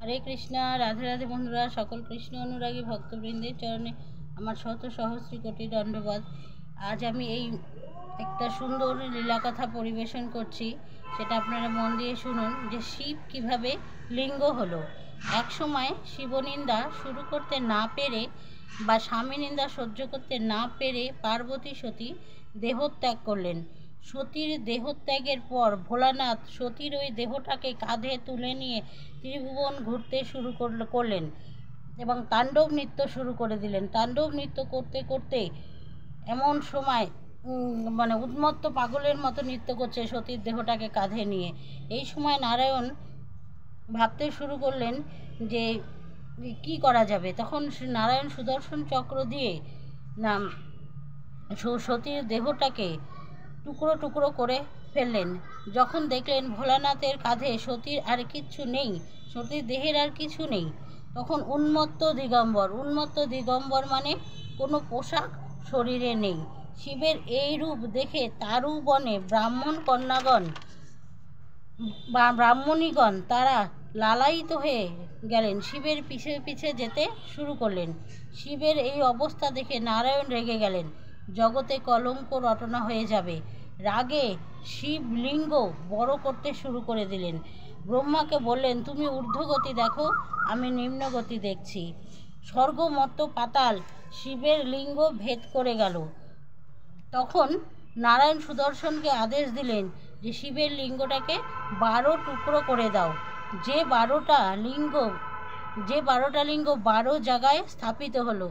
हरे कृष्णा। राधे राधे बंधुरा सकल कृष्ण अनुरागी भक्तबृंदेर चरणे आमार शत सहस्री कोटी दंडबाद। आज आमी एक सुंदर लीला कथा परिवेशन करছি, সেটা আপনারা মন দিয়ে শুনুন যে শিব কিভাবে লিঙ্গ হলো। এক সময় শিবনিন্দা শুরু করতে না পেরে বা স্বামী নিন্দা সহ্য করতে না পেরে পার্বতী সতী দেহত্যাগ করলেন। সতীর দেহত্যাগের পর ভোলানাথ সতীর ওই দেহটাকে কাঁধে তুলে নিয়ে ত্রিভুবন ঘুরতে শুরু করলেন এবং তাণ্ডব নৃত্য শুরু করে দিলেন। তাণ্ডব নৃত্য করতে করতে এমন সময় মানে উন্মত্ত পাগলের মতো নৃত্য করছে সতীর দেহটাকে কাঁধে নিয়ে। এই সময় নারায়ণ ভাবতে শুরু করলেন যে কি করা যাবে। তখন নারায়ণ সুদর্শন চক্র দিয়ে সতীর দেহটাকে টুকরো টুকরো করে ফেললেন। যখন দেখলেন ভোলানাথের কাঁধে সতীর আর কিচ্ছু নেই, সতীর দেহের আর কিছু নেই, তখন উন্মত্ত দিগম্বর মানে কোনো পোশাক শরীরে নেই। শিবের এই রূপ দেখে তারু বনে ব্রাহ্মণীগণ তারা লালায়িত হয়ে গেলেন, শিবের পিছে পিছে যেতে শুরু করলেন। শিবের এই অবস্থা দেখে নারায়ণ রেগে গেলেন, জগতে কলঙ্ক রটনা হয়ে যাবে। রাগে শিবলিঙ্গ বড় করতে শুরু করে দিলেন। ব্রহ্মাকে বললেন, তুমি ঊর্ধ্বগতি দেখো, আমি নিম্নগতি দেখছি। স্বর্গ মর্ত পাতাল শিবের লিঙ্গ ভেদ করে গেল। তখন নারায়ণ সুদর্শনকে আদেশ দিলেন যে শিবের লিঙ্গটাকে 12 টুকরো করে দাও। যে 12টা লিঙ্গ 12 জায়গায় স্থাপিত হলো,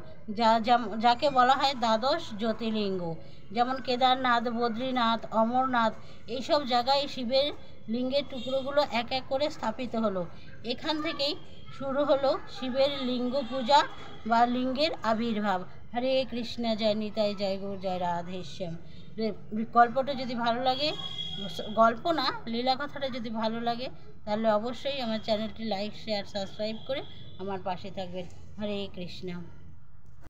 যাকে বলা হয় দ্বাদশ জ্যোতির্লিঙ্গ। যেমন কেদারনাথ, বদ্রীনাথ, অমরনাথ, এইসব জায়গায় শিবের লিঙ্গের টুকরোগুলো এক এক করে স্থাপিত হলো। এখান থেকেই শুরু হলো শিবের লিঙ্গ পূজা বা লিঙ্গের আবির্ভাব। হরে কৃষ্ণ, জয় নিতাই, জয় গৌর, জয় রাধেশ্যাম। গল্পটা যদি ভালো লাগে, গল্প না লীলা কথাটা যদি ভালো লাগে, তাহলে অবশ্যই আমার চ্যানেলটি লাইক, শেয়ার, সাবস্ক্রাইব করে আমার পাশে থাকবেন। হরে কৃষ্ণ।